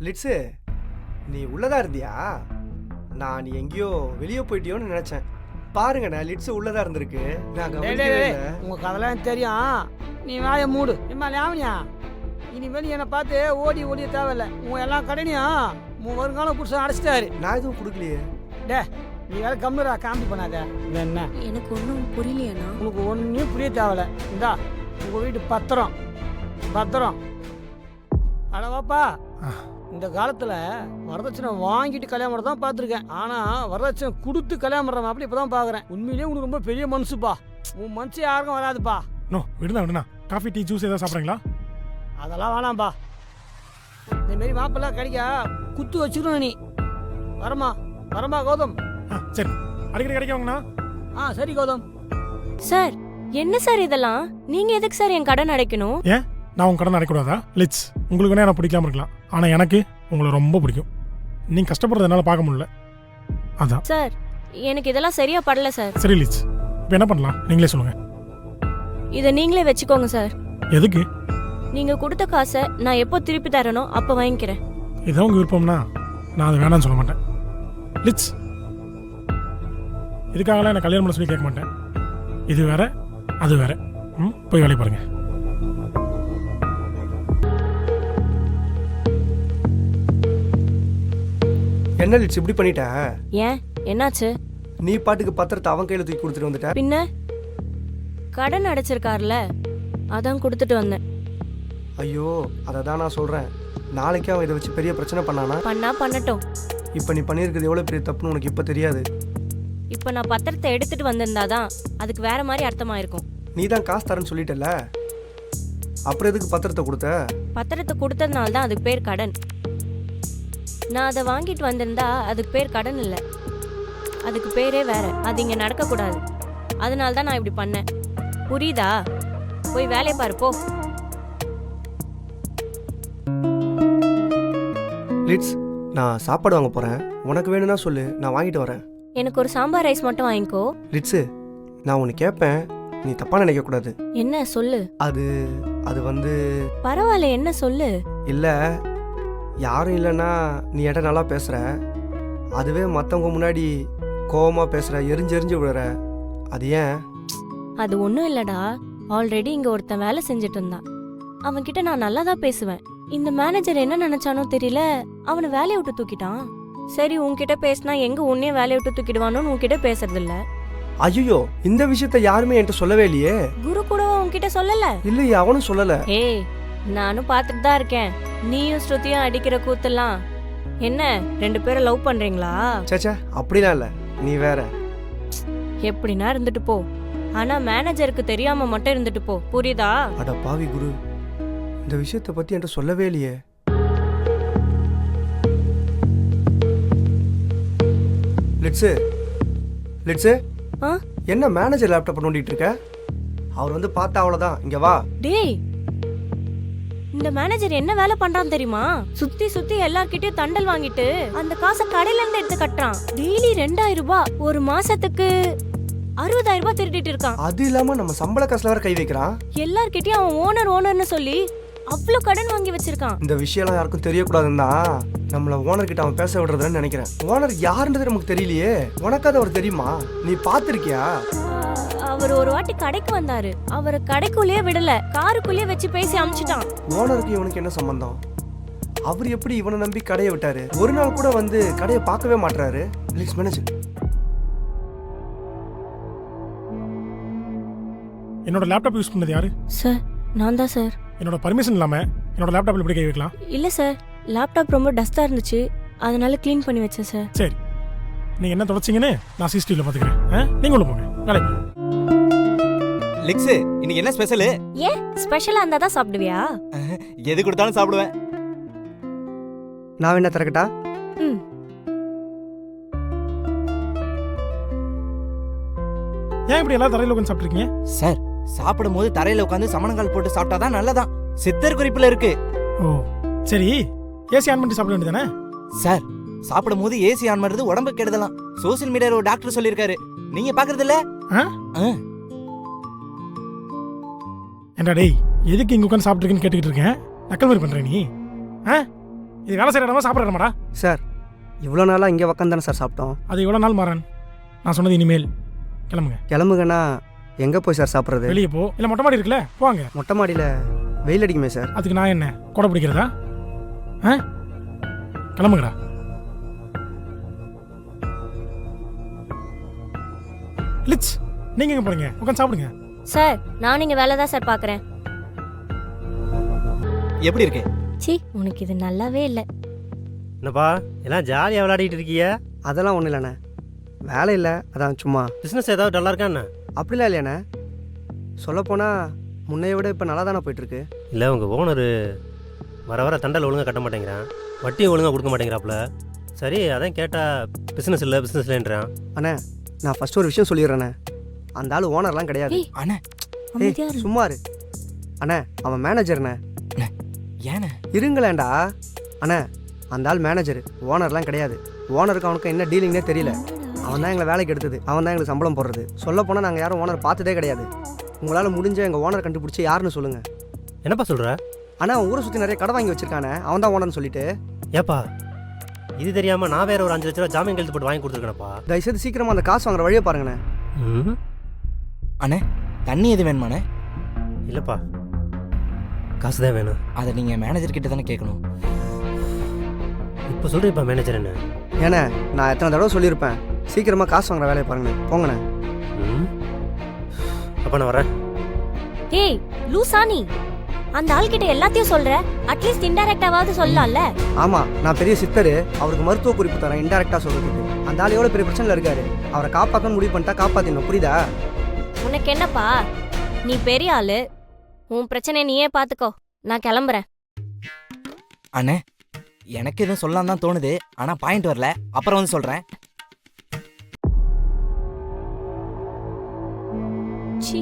Lids, நீ உள்ளதா இருந்தியா? நான் நீ எங்கேயோ வெளியே போயிட்டியோன்னு நினைச்சேன். பாருங்கண்ணா, லிட்ஸு உள்ளதா இருந்திருக்கு. நான் கவனிக்கவே இல்லை. உங்க கதெல்லாம் தெரியும், நீ வாய மூடு. இம்மா லாவணியா, இனிமேல் என்னை பார்த்து ஓடி ஓடிய தேவையில்ல. உன் எல்லா கடனையும் உன் வருங்காலம் புருஷன் அடைச்சிட்டாரு. நான் எதுவும் கொடுக்கலையே. டே, நீ வேற கம்முரா, காமெடி பண்ணாத. இது என்ன? எனக்கு ஒன்றும் புரியலையாண்ணா. உனக்கு ஒன்றும் புரிய தேவையில்ல. இந்தா உங்கள் வீட்டு பத்திரம். பத்திரம் அடவாப்பா. இந்த காலத்தில் வரதட்சணை வாங்கிட்டு கல்யாணம் பண்ண தான் பார்த்துருக்கேன். ஆனால் வரதட்சணை கொடுத்து கல்யாணம் பண்ணுறவன் அப்படி இப்போ தான் பார்க்குறேன். உண்மையிலேயே உனக்கு ரொம்ப பெரிய மனசுப்பா. உன் மனசு யாருக்கும் வராதுப்பா. நோ, விடுண்ணா. காஃபி டீ ஜூஸ் ஏதாவது சாப்பிட்றீங்களா? அதெல்லாம் வேணாம்ப்பா. இந்தமாரி மாப்பிள்ளை கிடைக்க குத்து வச்சுக்கணும் நீ. வரமா கௌதம். சரி, அடிக்கடி கிடைக்கவங்கண்ணா. சரி கௌதம். சார், என்ன சார் இதெல்லாம்? நீங்க எதுக்கு சார் என் கடன் அடைக்கணும்? ஏன் நான் உங்க கடன் அடைக்கூடாதா? லிட்ஸ், உங்களுக்கு வேணா எனக்கு பிடிக்காம இருக்கலாம், ஆனால் எனக்கு உங்களை ரொம்ப பிடிக்கும். நீங்கள் கஷ்டப்படுறது என்னால் பார்க்க முடியல, அதான். சார், எனக்கு இதெல்லாம் சரியா படல சார். சரி லிட்ஸ், இப்போ என்ன பண்ணலாம் நீங்களே சொல்லுங்க. இதை நீங்களே வச்சுக்கோங்க சார். எதுக்கு? நீங்க கொடுத்த காசை நான் எப்போ திருப்பி தரனோ அப்போ வாங்கிக்கிறேன். இதான் உங்கள் விருப்பம்னா நான் அதை வேணான்னு சொல்ல மாட்டேன். லிட்ஸ், இதுக்காகலாம் என்ன கல்யாணம் பண்ண சொல்லி கேட்க மாட்டேன். இது வேற அது வேற. போய் வேலையை பாருங்க. என்ன லிட்ஸ் இப்படி பண்ணிட்ட? ஏன், என்னாச்சு? நீ பாட்டுக்கு பத்திரத்தை அவன் கையில தூக்கி கொடுத்துட்டு வந்துட்ட. பின்ன கடன் அடைச்சிருக்காருல, அதான் கொடுத்துட்டு வந்தேன். ஐயோ, அதை தான் நான் சொல்றேன். நாளைக்கு அவன் இதை வச்சு பெரிய பிரச்சனை பண்ணானா? பண்ணட்டும். இப்போ நீ பண்ணியிருக்கிறது எவ்வளோ பெரிய தப்புன்னு உனக்கு இப்போ தெரியாது. இப்போ நான் பத்திரத்தை எடுத்துட்டு வந்திருந்தாதான் அதுக்கு வேற மாதிரி அர்த்தமா இருக்கும். நீ தான் காசு தரேன்னு சொல்லிட்டல, அப்புறம் எதுக்கு பத்திரத்தை கொடுத்த? பத்திரத்தை கொடுத்ததுனால தான் அதுக்கு பேர் கடன். நான் அதை வாங்கிட்டு வந்திருந்தா அதுக்கு பேர் கடன் இல்லை, அதுக்கு பேரே வேற. அது இங்கே நடக்கக்கூடாது. அதனால தான் நான் இப்படி பண்ணேன். புரியுதா? போய் வேலையை பாரு போ. லிட்ஸ், நான் சாப்பாடு வாங்க போறேன். உனக்கு வேணும்னா சொல்லு, நான் வாங்கிட்டு வரேன். எனக்கு ஒரு சாம்பார் ரைஸ் மட்டும் வாங்கிக்கோ. லிட்ஸு, நான் உன்னை கேட்பேன், நீ தப்பா நினைக்க கூடாது. என்ன சொல்லு. அது வந்து பரவாயில்ல, என்ன சொல்லு. இல்லை, யாரும் இல்லைன்னா நீ என்கிட்ட நல்லா பேசுற, அதுவே மற்றவங்க முன்னாடி கோவமா பேசுற, எரிஞ்சு விடுற. அது ஏன்? அது ஒன்றும் இல்லடா. ஆல்ரெடி இங்கே ஒருத்தன் வேலை செஞ்சுட்டு இருந்தான். அவன்கிட்ட நான் நல்லா தான் பேசுவேன். இந்த மேனேஜர் என்ன நினைச்சானோ தெரியல, அவனை வேலையை விட்டு தூக்கிட்டான். சரி, உன்கிட்ட பேசினா எங்க உன்னையே வேலையை விட்டு தூக்கிடுவானோன்னு உன்கிட்ட பேசுறது இல்ல. ஐயோ, இந்த விஷயத்த யாருமே என்கிட்ட சொல்லவே இல்லையே. குரு கூட உன்கிட்ட சொல்லல? இல்லையே, அவனும் சொல்லல. ஏய், நானும் பார்த்துட்டு தான் இருக்கேன். நீயும் ஸ்ருதியும் அடிக்கிற கூத்தெல்லாம். என்ன, 2 பேரும் லவ் பண்றீங்களா? சேச்சா, அப்படிலாம் இல்ல, நீ வேற. எப்படின்னா இருந்துட்டு போ, ஆனா மேனேஜருக்கு தெரியாம மட்டும் இருந்துட்டு போ, புரியுதா? அட பாவி குரு, இந்த விஷயத்தை பத்தி என்கிட்ட சொல்லவே இல்லையே. லிட்ஸு, என்ன மேனேஜர் லேப்டாப் நோண்டிட்டு இருக்க? அவர் வந்து பார்த்தா அவ்வளவுதான். இங்க வா. டேய், இந்த மேனேஜர் என்ன வேலை பண்றான் தெரியுமா? சுத்தி எல்லார்கிட்டயும் தண்டல் வாங்கிட்டு அந்த காசை கடையில இருந்து எடுத்து கட்டுறான். டெய்லி 2000 ரூபாய், ஒரு மாசத்துக்கு 60,000 ரூபாய் திருடிட்டு இருக்கான். அது இல்லாம நம்ம சம்பள காசுல வேற கை வைக்கிறான். எல்லார்கிட்டயும் அவன் ஓனர்னு சொல்லி அவ்வளவு கடன் வாங்கி வச்சிருக்கான். இந்த விஷயம் யாருக்கும் தெரியக்கூடாதுன்னா நம்மள ஓனர் கிட்ட அவன் பேச விடுறதுன்னு நினைக்கிறேன். ஓனர் யாருன்றது நமக்கு தெரியலையே. உனக்காவது அவர் தெரியுமா? நீ பாத்திருக்கியா? அவர் ஒரு வாட்டி கடைக்கு வந்தாரு. அவரை கடைக்குள்ளேயே விடல, காருக்குள்ளேயே வச்சு பேசி அமிச்சிட்டான். ஓனருக்கு இவனுக்கு என்ன சம்பந்தம்? அவர் எப்படி இவனை நம்பி கடையை விட்டாரு? ஒரு நாள் கூட வந்து கடையை பார்க்கவே மாட்டாரு. Please manager. என்னோட லேப்டாப் யூஸ் பண்ணது யாரு? சார், நான் தான் சார். என்னோட பர்மிஷன் இல்லாம என்னோட லேப்டாப்ல எப்படி கை வைக்கலாம்? இல்ல சார், லேப்டாப் ரொம்ப டஸ்டா இருந்துச்சு, அதனால க்ளீன் பண்ணி வச்சேன் சார். சரி, நீங்க என்ன தொடச்சிங்கன்னு நான் சிசிடிவில பாத்துக்கிறேன். நீங்க உள்ள போங்க. வேலைக்கு. லிக்ஸ், இன்னைக்கு என்ன ஸ்பெஷல்? ஏன் ஸ்பெஷலா இருந்தா தான் சாப்பிடுவியா? எது கொடுத்தாலும் சாப்பிடுவேன். நான் என்ன திறக்கட்டா? ஏன் இப்படி எல்லாரும் தரையில உட்காந்து சாப்பிட்டுருக்கீங்க? சார், சாப்பிடும் போது தரையில உட்காந்து சமணங்கால் போட்டு சாப்பிட்டாதான் நல்லதான், சித்தர் குறிப்புல இருக்கு. ஓ சரி, ஏசி ஆன் பண்ணி சாப்பிட வேண்டியதானே? சார், சாப்பிடும் போது ஏசி ஆன் பண்றது உடம்பு கெடுதலாம். சோசியல் மீடியால ஒரு டாக்டர் சொல்லிருக்காரு, நீங்க பாக்குறது இல்ல? ஏண்டா டேய், எதுக்கு இங்க உட்காந்து சாப்பிட்டுருக்கேன்னு கேட்டுக்கிட்டு இருக்கேன். நக்கல் மாதிரி பண்ற நீ? இது வேலை செய்கிற இடமா சாப்பிட்ற இடமாடா? சார் இவ்வளோ நாளாக இங்கே உக்காந்து தானே சார் சாப்பிட்டோம். அது இவ்வளோ நாள் மாறன். நான் சொன்னது இனிமேல் கிளம்புங்க. கிளம்புங்கன்னா எங்கே போய் சார் சாப்பிட்றது? வெளியே போ, இல்லை மொட்டை மாடி இருக்குல்ல போவாங்க. மொட்டை மாடியில் வெயில் அடிக்குமே சார். அதுக்கு நான் என்ன கொடை பிடிக்கிறதா? ஆ கிளம்புங்கடா. லிட்ஸ் நீங்கள் எங்கே போகிறீங்க? உட்காந்து சாப்பிடுங்க. சார் நான் இங்க வேலை தான் சார் பார்க்குறேன். எப்படி இருக்கு? சி உனக்கு இது நல்லாவே இல்லை. என்னப்பா எல்லாம் ஜாலியாக விளையாடிட்டு இருக்கீங்க? அதெல்லாம் ஒன்றும் இல்லைண்ணே, வேலை இல்லை, அதான் சும்மா. பிஸ்னஸ் ஏதாவது டல்லாக இருக்காண்ணே? அப்படிலாம் இல்லையாண்ணே, சொல்லப்போனால் முன்னைய விட இப்போ நல்லா தானே போயிட்டுருக்கு. இல்லை உங்கள் ஓனர் வர வர தண்டல் ஒழுங்காக கட்ட மாட்டேங்கிறான், வட்டியும் ஒழுங்காக கொடுக்க மாட்டேங்கிறாப்புல. சரி அதான் கேட்டால் பிஸ்னஸ் இல்லைன்றான். அண்ணே நான் ஃபஸ்ட்டு ஒரு விஷயம் சொல்லிடுறேண்ணே, அந்த ஆள் ஓனர்லாம் கிடையாது. ஏய், அண்ணே அமைதியா இரு. சும்மா இரு அண்ணே, அவன் மேனேஜர்ண்ணே. ஏண்ணே? இருங்களேண்டா அண்ணே, அந்த ஆள் மேனேஜர், ஓனர்லாம் கிடையாது. ஓனருக்கு அவனுக்கு என்ன டீலிங்னே தெரியல. அவன் தான் எங்களை வேலைக்கு எடுத்தது, அவன் தான் எங்களுக்கு சம்பளம் போடுறது. சொல்லப்போனால் நாங்கள் யாரும் ஓனர் பார்த்ததே கிடையாது. உங்களால் முடிஞ்ச எங்கள் ஓனர் கண்டுபிடிச்சி யாருன்னு சொல்லுங்கள். என்னப்பா சொல்கிற? ஆனால் அவன் ஊரை சுற்றி நிறைய கடை வாங்கி வச்சிருக்கானே, அவன் தான் ஓனர்னு சொல்லிட்டு. ஏப்பா இது தெரியாமல் நான் வேற ஒரு 5 லட்ச ரூபா ஜாமீன் கழுத்து போட்டு வாங்கி கொடுத்துருக்கேனப்பா. தயவுசெய்து சீக்கிரமாக அந்த காசு வாங்குற வழியை பாருங்கண்ணே. அண்ணே தண்ணி எது வேணுமாண்ணே? இல்லைப்பா காசு தான் வேணும். அதை நீங்கள் மேனேஜர் கிட்ட தானே கேட்கணும். இப்போ சொல்கிறேன்ப்பா மேனேஜர் என்ன? ஏண்ணே நான் எத்தனை தடவை சொல்லியிருப்பேன், சீக்கிரமாக காசு வாங்குற வேலையை பாருங்கண்ணே, போங்கண்ணே. அப்போ நான் வரேன். ஏய் லூசா நீ, அந்த ஆள்கிட்ட எல்லாத்தையும் சொல்ற, அட்லீஸ்ட் இன்டைரக்டாவது சொல்லலாம்ல. ஆமாம் நான் பெரிய சித்தர், அவருக்கு மருத்துவ குறிப்பு தரேன் இன்டெரக்டாக சொல்கிறதுக்கு. அந்த ஆள் எவ்வளோ பெரிய பிரச்சனையில் இருக்காரு, அவரை காப்பாற்றணும் முடிவு பண்ணிட்டா காப்பாற்றிடணும், புரியுதா? உனக்கு என்னப்பா, நீ பெரிய ஆளு, உன் பிரச்சனையை நீயே பாத்துக்கோ, நான் கிளம்புறேன். அண்ணே எனக்கு எதுவும் சொல்லலாம் தான் தோணுது, ஆனால் பாயிண்ட் வரல, அப்புறம் வந்து சொல்கிறேன். சி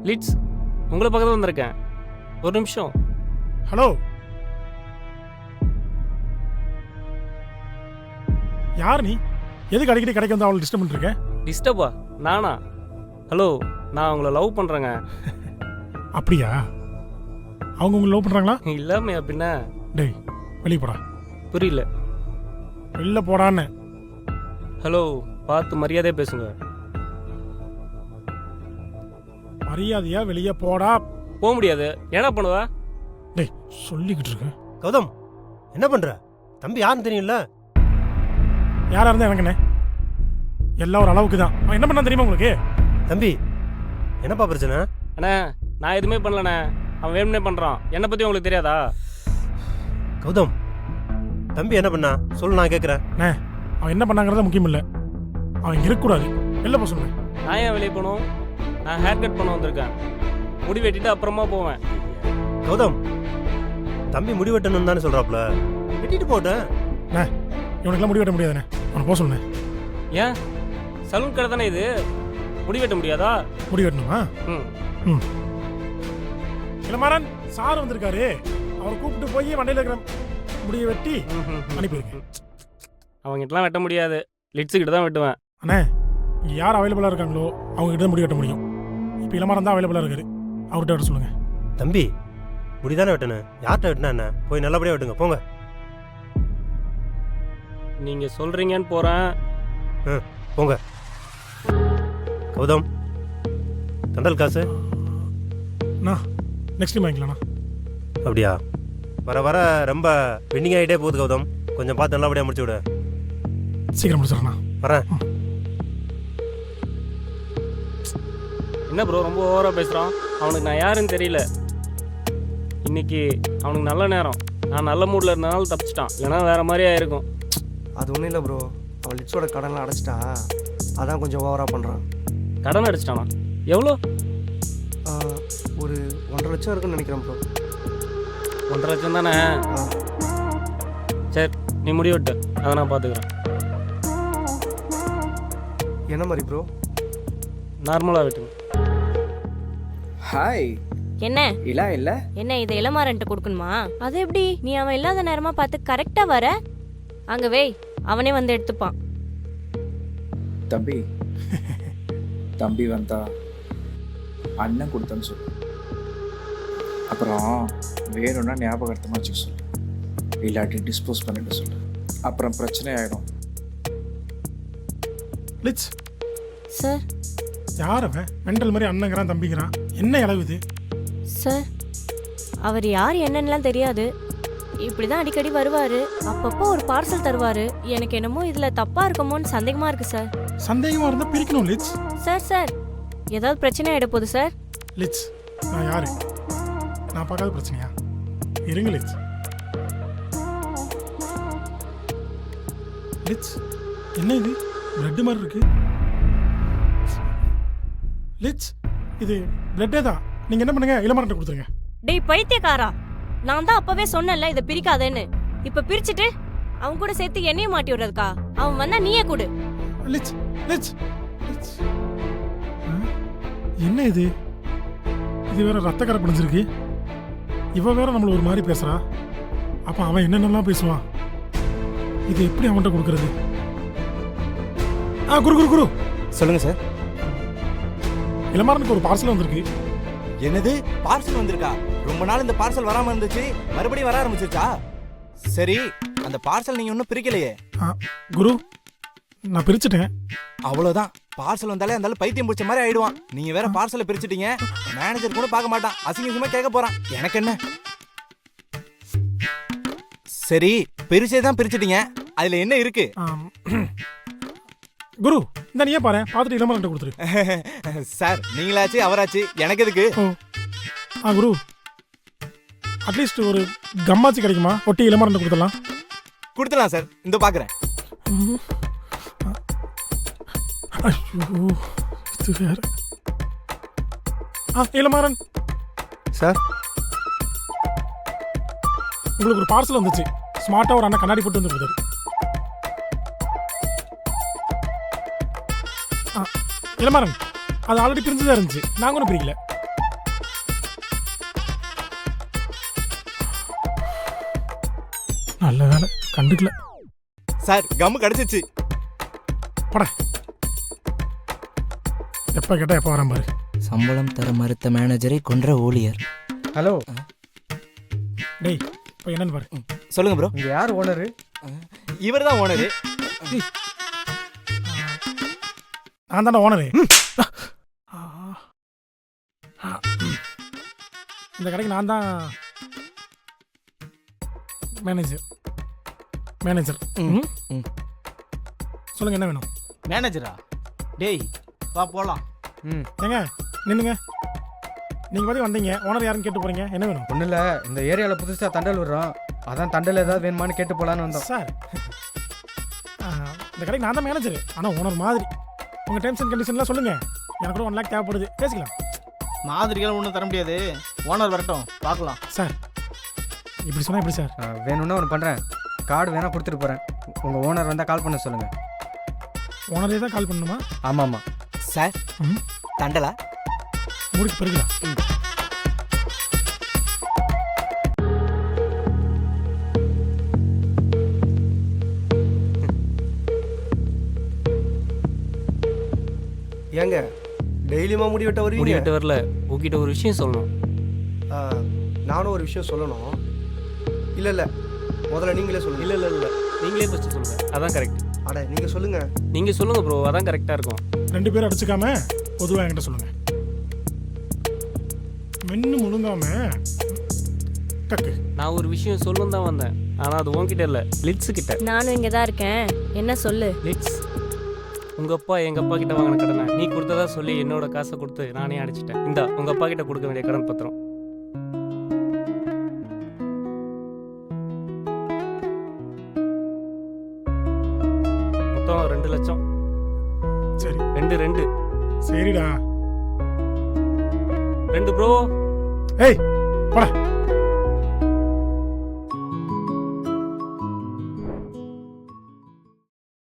லிட்ஸ் உங்களை பக்கத்தில் வந்திருக்கேன், ஒரு நிமிஷம். ஹலோ, யார் நீ? எதுக்கு அடிக்கடி கடைக்கு வந்து அவளை டிஸ்டர்ப் பண்ணிருக்க? டிஸ்டர்பா? நானா? ஹலோ, நான் உங்களை லவ் பண்ணுறேங்க. அப்படியா? அவங்க உங்களை லவ் பண்ணுறாங்களா? இல்லாமையா பின்ன? டேய் வெளியே போடா. புரியல. வெளில போடான்னு. ஹலோ, பார்த்து மரியாதையாக பேசுங்க. மரியாதையா வெளியே போடா. போக முடியாது. என்ன பண்ணுவா? டேய் சொல்லிக்கிட்டு இருக்க. கௌதம் என்ன பண்ணுற? தம்பி யாருன்னு தெரியும்ல? யாரா இருந்தா எனக்கு என்ன, எல்லாம் ஒரு அளவுக்கு தான். அவன் என்ன பண்ணா தெரியுமா உங்களுக்கு? தம்பி என்னப்பா பிரச்சனை? அண்ணே நான் எதுவுமே பண்ணலண்ணே, அவன் வேணும்னே பண்ணுறான். என்னை பற்றி உங்களுக்கு தெரியாதா? கௌதம் தம்பி என்ன பண்ணா சொல்லு, நான் கேட்குறேன். அவன் என்ன பண்ணாங்கிறது முக்கியம் இல்லை, அவன் இங்க இருக்கக்கூடாது. வெளில போக சொல்லுங்க. நான் ஏன் வெளியே போகணும்? நான் ஹேர் கட் பண்ண வந்திருக்கேன், முடி வெட்டிட்டு அப்புறமா போவேன். கௌதம் தம்பி முடி வெட்டணும்னு தானே சொல்கிறாப்புல, வெட்டிட்டு போட்டேன். இவனுக்குலாம் முடி வெட்ட முடியாதுண்ணே, அவனை போக சொல்லுங்க. ஏன்? சலூன் கடை தானே இது, முடி வெட்ட முடியாதா? முடி வெட்டணுமா? ம். இளமாறன் சார் வந்திருக்காரு, அவரை கூப்பிட்டு போய் வண்டியில் இருக்கிற முடியை வெட்டி அனுப்பியிருக்கேன். அவங்ககிட்டலாம் வெட்ட முடியாது, லிட்ஸுக்கிட்ட தான் வெட்டுவேன். அண்ணே இங்கே யார் அவைலபிளாக இருக்காங்களோ அவங்ககிட்ட தான் முடி வெட்ட முடியும். இப்போ இளமாறன் தான் அவைலபிளாக இருக்காரு, அவர்கிட்ட வெட்ட சொல்லுங்க. தம்பி முடிதானே வெட்டணும், யார்கிட்ட வெட்டினா என்ன? போய் நல்லபடியாக வெட்டுங்க போங்க. நீங்கள் சொல்கிறீங்கன்னு போகிறேன். போங்க. கௌதம் தண்டல் காசு நெக்ஸ்ட் டைம் வாங்கிக்கலாண்ணா. அப்படியா? வர வர ரொம்ப பெண்டிங் ஆகிட்டே போகுது கௌதம், கொஞ்சம் பார்த்து நல்லபடியாக முடிச்சு விடு. சீக்கிரம் முடிச்சிடறேண்ணா. வரேன். என்ன ப்ரோ ரொம்ப ஓவராக பேசுகிறான்? அவனுக்கு நான் யாருன்னு தெரியல. இன்னைக்கு அவனுக்கு நல்ல நேரம், நான் நல்ல மூடில் இருந்தனால தப்பிச்சிட்டான், இல்லைனா வேறு மாதிரியா இருக்கும். அது ஒன்றும் இல்லை ப்ரோ, அவன் லிட்ஸோட கடன்லாம் அடைச்சிட்டா, அதான் கொஞ்சம் ஓவராக பண்ணுறான். கடன் அடிச்சிட்டானா? எவ்வளோ? ஒரு 1.5 லட்சம் இருக்குன்னு நினைக்கிறேன் ப்ரோ. 1.5 லட்சம் தானே? சரி நீ முடி விட்டு, அதை நான் பார்த்துக்கிறேன். என்ன மாதிரி ப்ரோ? நார்மலாக விட்டுங்க. ஹாய். என்ன இல்ல இல்ல என்ன இதை இளமாறன்ட்டு கொடுக்கணுமா? அது எப்படி? நீ அவன் இல்லாத நேரமா பார்த்து கரெக்டா வர, அங்க வை, அவனே வந்து எடுத்துப்பான். தம்பி தம்பி வந்தா அண்ணன் கொடுத்தேன்னு சொல்லு, அப்புறம் வேணும்னா ஞாபகார்த்தமாக வச்சுக்க சொல்லு. இல்லாட்டி டிஸ்போஸ் பண்ணிட்டு சொல்லு. அப்புறம் பிரச்சனை ஆகிடும். லிட்ஸ், சார் யார் அவன்? மெண்டல் மாதிரி அண்ணங்கிறான் தம்பிக்கிறான், என்ன இளவுது? சார் அவர் யார் என்னன்னுலாம் தெரியாது. இப்படிதான் அடிக்கடி வருவாரு, அப்பப்போ ஒரு பார்சல் தருவாரு. எனக்கு என்னமோ இதுல தப்பா இருக்குமோன்னு சந்தேகமா இருக்கு சார். சந்தேகமா இருந்தா பிரிக்கணும் லிட்ஸ். சார் ஏதாவது பிரச்சனை ஆயிட போகுது சார். லிட்ஸ், நான் யாரு? நான் பார்க்காத பிரச்சனையா? இருங்க லிட்ஸ். லிட்ஸ், என்ன இது பிளட் மாதிரி இருக்கு? லிட்ஸ், இது பிளட்டே தான். நீங்க என்ன பண்ணுங்க, இளமரண்ட கொடுத்துருங்க. டேய் பைத்தியக்காரா, நான் தான் அப்பவே சொன்னேன்ல இதை பிரிக்காதேன்னு. இப்ப பிரிச்சுட்டு அவன் கூட சேர்த்து என்னையும் மாட்டி விடுறதுக்கா? அவன் வந்தா நீயே கொடு. Glitz, Glitz, Glitz. என்ன இது? இது வேற ரத்த கரை பிடிஞ்சிருக்கு. இவ வேற நம்மள ஒரு மாதிரி பேசுறா. அப்ப அவன் என்னென்னலாம் பேசுவான்? இது எப்படி அவன்கிட்ட கொடுக்கறது? குரு குரு குரு, சொல்லுங்க சார். இளமாறனுக்கு ஒரு பார்சல் வந்திருக்கு. என்னது, பார்சல் வந்திருக்கா? ரொம்ப நாள் இந்த பார்சல் வராம இருந்துச்சு, மறுபடியும் வர ஆரம்பிச்சிருச்சா? சரி, அந்த பார்சல் நீங்க இன்னும் பிரிக்கலையே. குரு, நான் பிரிச்சுட்டேன். அவ்வளவுதான், பார்சல் வந்தாலே அந்த ஆளு பைத்தியம் பிடிச்ச மாதிரி ஆயிடுவான். நீங்க வேற பார்சலை பிரிச்சுட்டீங்க, மேனேஜர் கூட பார்க்க மாட்டான், அசிங்கமா கேட்க போறான். எனக்கு என்ன? சரி, பிரிச்சே தான் பிரிச்சுட்டீங்க, அதுல என்ன இருக்கு? குரு, இந்த நீயே பாரு, பார்த்துட்டு இளமாறன்ட்ட கொடுத்துரு. சார், நீங்களாச்சு அவராச்சு, எனக்கு எதுக்கு? குரு, அட்லீஸ்ட் ஒரு கம்மாச்சு கிடைக்குமா? ஒட்டி இளமாறன்ட்ட கொடுத்துடலாம். கொடுத்துடலாம் சார், இந்த பாக்குறேன். ஐயோ, இது வேற. இளமாறன் சார், உங்களுக்கு ஒரு பார்சல் வந்துச்சு. ஸ்மார்ட்டா ஒரு அண்ணன் கண்ணாடி போட்டு வந்து கொடுத்தாரு. இளமாறன், அது ஆல்ரெடி பிரிஞ்சுதான் இருந்துச்சு, நாங்க ஒன்றும் பிரிக்கல. நல்ல வேலை கண்டுக்கல. சார், கம் கிடைச்சிச்சு. பட எப்ப கேட்டா எப்ப வரேன் பாரு. சம்பளம் தர மறுத்த மேனேஜரை கொன்ற ஊழியர். ஹலோ. டேய், இப்போ என்னன்னு பாரு. சொல்லுங்க ப்ரோ. இங்க யார் ஓனரு? இவர் தான் ஓனரு. நான் தானே ஓனரு. இந்த கடைக்கு நான் தான் மேனேஜர். சொல்லுங்க, என்ன வேணும்? மேனேஜரா? டேய் வா போலாம். ஏங்க நின்னுங்க. நீங்க பாத்தி வந்தீங்க, ஓனர் யாருன்னு கேட்டு போறீங்க, என்ன வேணும்? ஒன்றும் இல்லை, இந்த ஏரியாவில் புதுசாக தண்டல் விடுறோம், அதான் தண்டல் ஏதாவது வேணுமான்னு கேட்டு போகலான்னு வந்தோம். சார், இந்த கடைக்கு நான் தான் மேனேஜர், ஆனால் ஓனர் மாதிரி. உங்கள் டேர்ம்ஸ் அண்ட் கண்டிஷன்லாம் சொல்லுங்க, எனக்கு கூட 1 lakh தேவைப்படுது, பேசிக்கலாம். மாதிரிகள் ஒன்றும் தர முடியாது, ஓனர் வரட்டும் பார்க்கலாம். சார், இப்படி சொன்னால் எப்படி சார்? வேணும்னா ஒன்று பண்ணுறேன், கார்டு வேணால் கொடுத்துட்டு போகிறேன். உங்கள் ஓனர் வந்தால் கால் பண்ண சொல்லுங்கள். ஓனரே தான் கால் பண்ணணுமா? ஆமாம் ஆமாம். சார், தண்டலா முடிக்கு பிறகுலாம். ஏங்க டெய்லியுமா முடி வெட்ட வருவீங்க? முடி வெட்ட வரல, உங்ககிட்ட ஒரு விஷயம் சொல்லணும். நானும் ஒரு விஷயம் சொல்லணும். இல்லை இல்லை, முதல்ல நீங்களே சொல்லுங்க. இல்லை இல்லை இல்லை, நீங்களே ஃபஸ்ட்டு சொல்லுங்கள், அதான் கரெக்ட். அட நீங்கள் சொல்லுங்கள். நீங்கள் சொல்லுங்கள் ப்ரோ, அதான் கரெக்டாக இருக்கும். 2 பேரும் அடிச்சுக்காம பொதுவாக என்கிட்ட சொல்லுங்க. மென்னு முழுங்காம டக்கு. நான் ஒரு விஷயம் சொல்லணும் தான் வந்தேன், ஆனால் அது உங்ககிட்ட இல்லை, லிட்ஸு கிட்ட. நானும் இங்கே தான் இருக்கேன், என்ன சொல்லு. லிட்ஸ், உங்கள் அப்பா எங்கள் அப்பா கிட்ட வாங்கின கடனை நீ கொடுத்ததா சொல்லி என்னோட காசை கொடுத்து நானே அடிச்சிட்டேன். இந்தா உங்கள் அப்பா கிட்ட கொடுக்க வேண்டிய கடன் பத்திரம். மொத்தம் 2 லட்சம். சரி, 2 சரிடா. 2 ப்ரோ. ஏய் போடா.